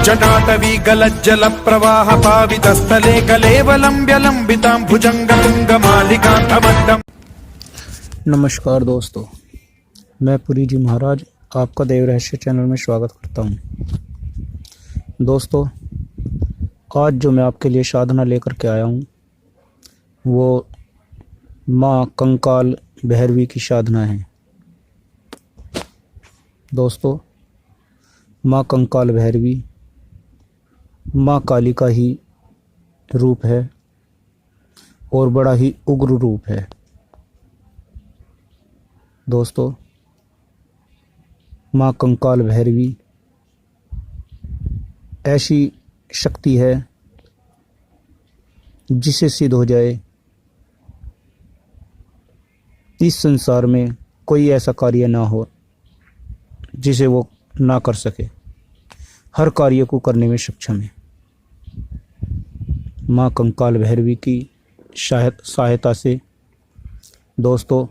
जटाटवी गलज्जल प्रवाह पावितस्थले कलेवलंब्य लंबितां भुजंगतुंगमालिकांतमड्डम्। नमस्कार दोस्तों, मैं पुरी जी महाराज आपका देव रहस्य चैनल में स्वागत करता हूं। दोस्तों, आज जो मैं आपके लिए साधना लेकर के आया हूं वो माँ कंकाल भैरवी की साधना है। दोस्तों, माँ कंकाल भैरवी माँ काली का ही रूप है और बड़ा ही उग्र रूप है। दोस्तों, माँ कंकाल भैरवी ऐसी शक्ति है जिसे सिद्ध हो जाए इस संसार में कोई ऐसा कार्य ना हो जिसे वो ना कर सके। हर कार्य को करने में सक्षम है। माँ कंकाल भैरवी की सहायता से दोस्तों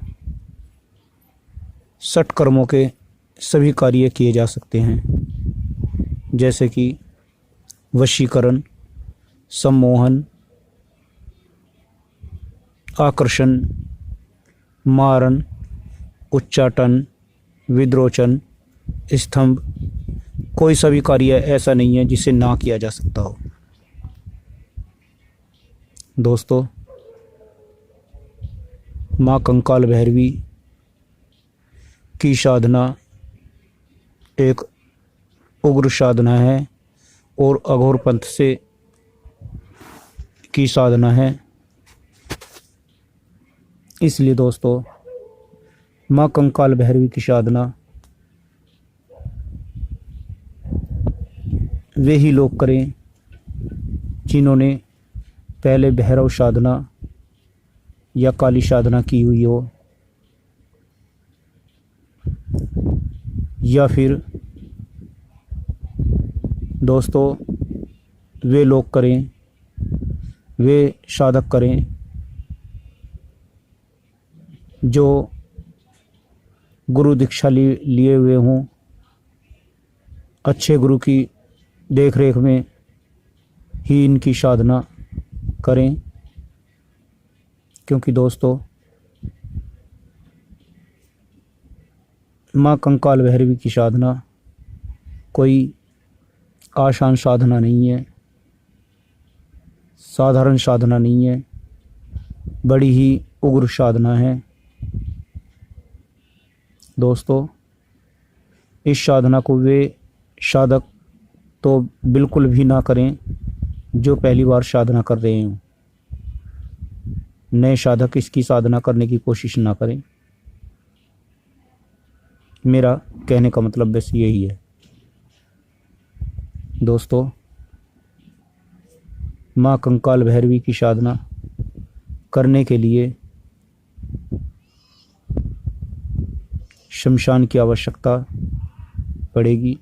षट कर्मों के सभी कार्य किए जा सकते हैं, जैसे कि वशीकरण, सम्मोहन, आकर्षण, मारण, उच्चाटन, विद्रोचन, स्तंभ। कोई सा भी कार्य ऐसा नहीं है जिसे ना किया जा सकता हो। दोस्तों, माँ कंकाल भैरवी की साधना एक उग्र साधना है और अघोर पंथ से की साधना है। इसलिए दोस्तों, माँ कंकाल भैरवी की साधना वे ही लोग करें जिन्होंने पहले भैरव साधना या काली साधना की हुई हो, या फिर दोस्तों वे लोग करें, वे साधक करें जो गुरु दीक्षा लिए हुए हों, अच्छे गुरु की देख रेख में ही इनकी साधना करें। क्योंकि दोस्तों, माँ कंकाल भैरवी की साधना कोई आसान साधना नहीं है, साधारण साधना नहीं है, बड़ी ही उग्र साधना है। दोस्तों, इस साधना को वे साधक तो बिल्कुल भी ना करें जो पहली बार साधना कर रहे हों। नए साधक इसकी साधना करने की कोशिश ना करें। मेरा कहने का मतलब बस यही है। दोस्तों, माँ कंकाल भैरवी की साधना करने के लिए शमशान की आवश्यकता पड़ेगी।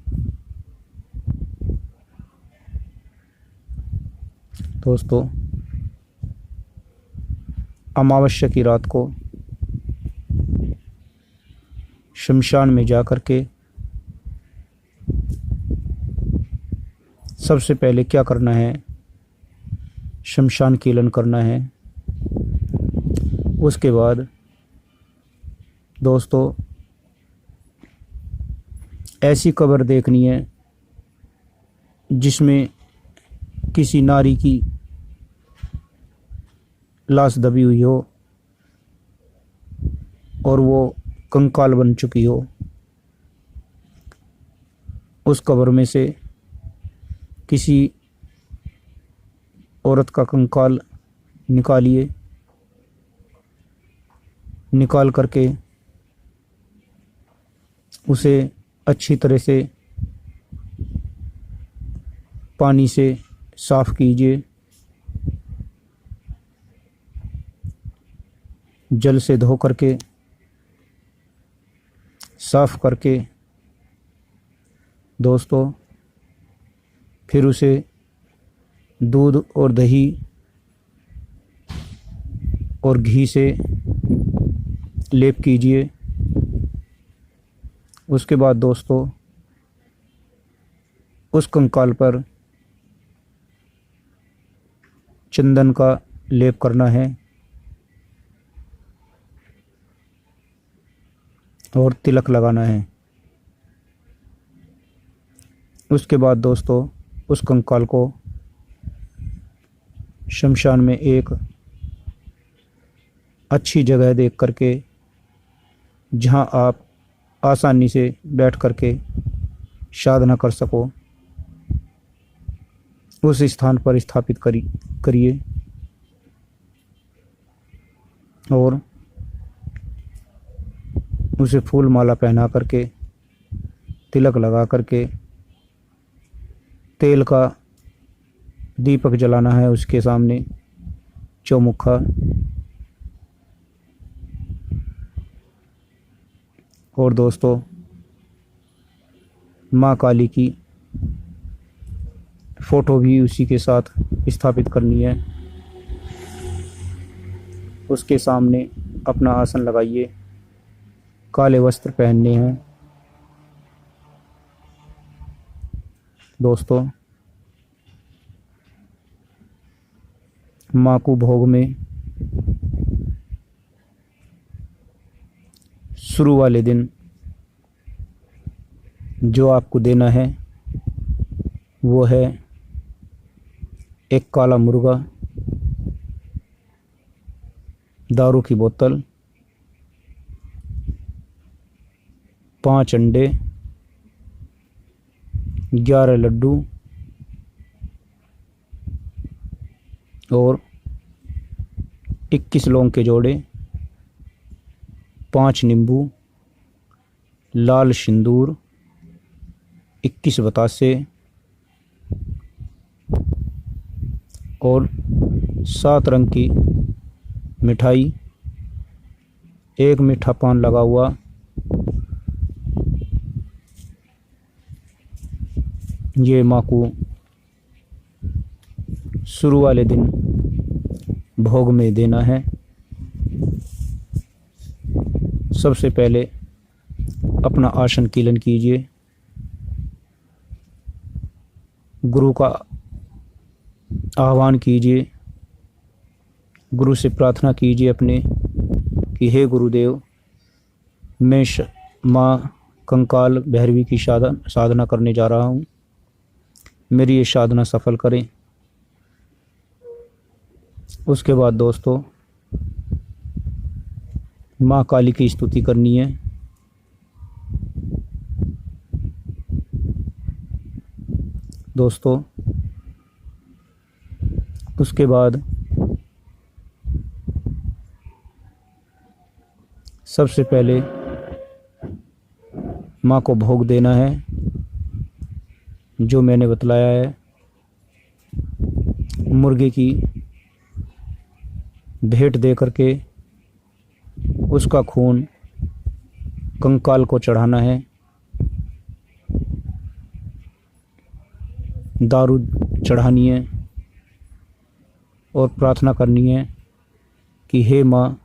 दोस्तों, अमावस्या की रात को शमशान में जाकर के सबसे पहले क्या करना है, शमशान कीलन करना है। उसके बाद दोस्तों ऐसी कब्र देखनी है जिसमें किसी नारी की लाश दबी हुई हो और वो कंकाल बन चुकी हो। उस कब्र में से किसी औरत का कंकाल निकालिए, निकाल करके उसे अच्छी तरह से पानी से साफ कीजिए, जल से धो करके साफ करके दोस्तों फिर उसे दूध और दही और घी से लेप कीजिए। उसके बाद दोस्तों उस कंकाल पर चंदन का लेप करना है और तिलक लगाना है। उसके बाद दोस्तों उस कंकाल को शमशान में एक अच्छी जगह देख करके, जहां आप आसानी से बैठ करके साधना कर सको, उस स्थान पर स्थापित करिए और उसे फूल माला पहना करके, तिलक लगा करके, तेल का दीपक जलाना है उसके सामने चौमुखा। और दोस्तों माँ काली की फ़ोटो भी उसी के साथ स्थापित करनी है। उसके सामने अपना आसन लगाइए, काले वस्त्र पहनने हैं। दोस्तों माँ को भोग में शुरू वाले दिन जो आपको देना है वो है एक काला मुर्गा, दारू की बोतल, 5 अंडे, 11 लड्डू और 21 लौंग के जोड़े, 5 नींबू, लाल सिंदूर, 21 बतासे और 7 रंग की मिठाई, 1 मीठा पान लगा हुआ, ये माँ को शुरू वाले दिन भोग में देना है। सबसे पहले अपना आसन कीलन कीजिए, गुरु का आह्वान कीजिए, गुरु से प्रार्थना कीजिए अपने कि हे गुरुदेव, मैं माँ कंकाल भैरवी की साधना करने जा रहा हूँ, मेरी ये साधना सफल करें। उसके बाद दोस्तों माँ काली की स्तुति करनी है। दोस्तों उसके बाद सबसे पहले माँ को भोग देना है, जो मैंने बतलाया है। मुर्गे की भेंट दे करके उसका खून कंकाल को चढ़ाना है, दारू चढ़ानी है और प्रार्थना करनी है कि हे माँ,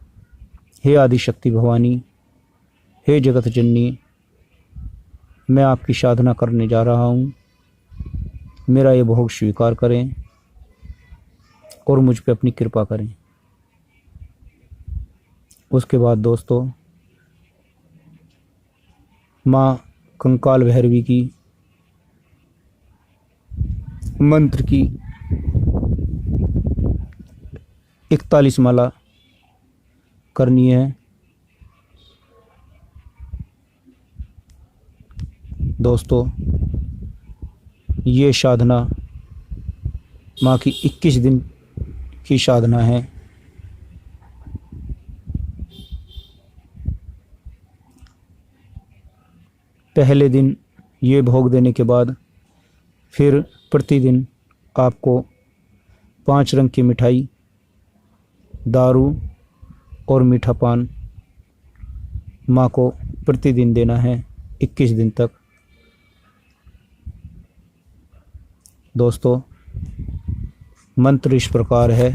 हे आदिशक्ति भवानी, हे जगत जननी, मैं आपकी साधना करने जा रहा हूँ, मेरा ये भोग स्वीकार करें और मुझ पे अपनी कृपा करें। उसके बाद दोस्तों माँ कंकाल भैरवी की मंत्र की 41 माला करनी है। दोस्तों ये साधना माँ की 21 दिन की साधना है। पहले दिन ये भोग देने के बाद फिर प्रतिदिन आपको 5 रंग की मिठाई, दारू और मीठा पान माँ को प्रतिदिन देना है 21 दिन तक। दोस्तों मंत्र इस प्रकार है,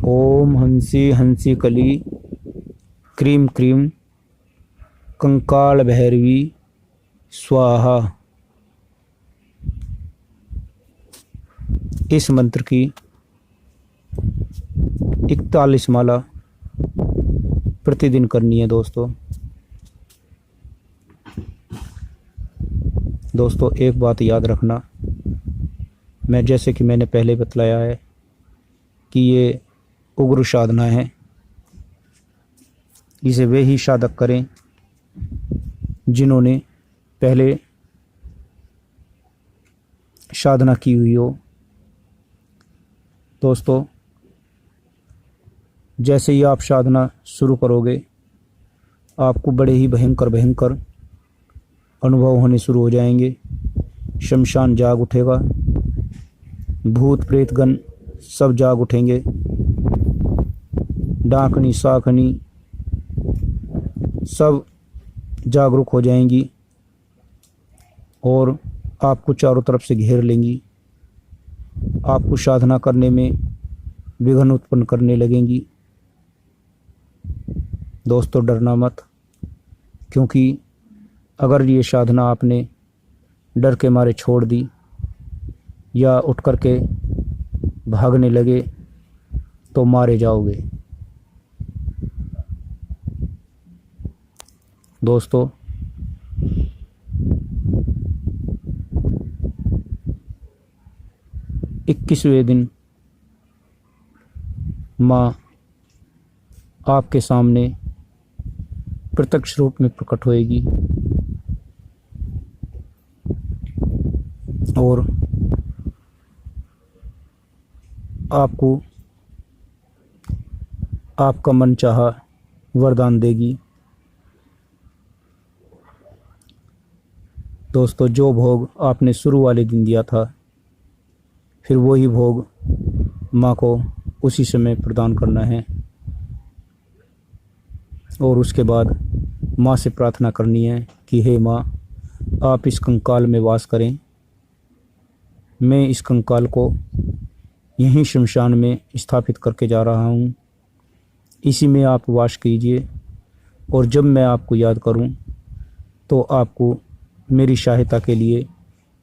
ओम हंसी हंसी कली क्रीम क्रीम कंकाल भैरवी स्वाहा। इस मंत्र की 41 माला प्रतिदिन करनी है दोस्तों। दोस्तों एक बात याद रखना, मैं जैसे कि मैंने पहले बतलाया है कि ये उग्र साधना है। इसे वे ही साधक करें जिन्होंने पहले साधना की हुई हो। दोस्तों जैसे ही आप साधना शुरू करोगे आपको बड़े ही भयंकर अनुभव होने शुरू हो जाएंगे। शमशान जाग उठेगा, भूत प्रेतगण सब जाग उठेंगे, डाकनी साकनी सब जागरूक हो जाएंगी और आपको चारों तरफ से घेर लेंगी। आपको साधना करने में विघ्न उत्पन्न करने लगेंगी। दोस्तों डरना मत, क्योंकि अगर ये साधना आपने डर के मारे छोड़ दी या उठ कर के भागने लगे तो मारे जाओगे। दोस्तों इक्कीसवें दिन माँ आपके सामने प्रत्यक्ष रूप में प्रकट होएगी और आपको आपका मनचाहा वरदान देगी। दोस्तों जो भोग आपने शुरू वाले दिन दिया था फिर वही भोग माँ को उसी समय प्रदान करना है और उसके बाद माँ से प्रार्थना करनी है कि हे माँ, आप इस कंकाल में वास करें। मैं इस कंकाल को यहीं शमशान में स्थापित करके जा रहा हूँ, इसी में आप वास कीजिए और जब मैं आपको याद करूँ तो आपको मेरी सहायता के लिए,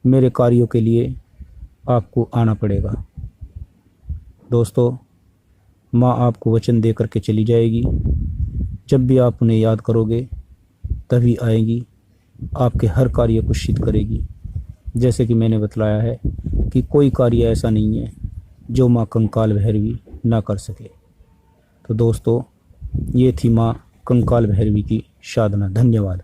मेरे कार्यों के लिए आपको आना पड़ेगा। दोस्तों माँ आपको वचन दे करके चली जाएगी। जब भी आप उन्हें याद करोगे तभी आएगी, आपके हर कार्य को सिद्ध करेगी। जैसे कि मैंने बतलाया है कि कोई कार्य ऐसा नहीं है जो माँ कंकाल भैरवी ना कर सके। तो दोस्तों ये थी माँ कंकाल भैरवी की साधना। धन्यवाद।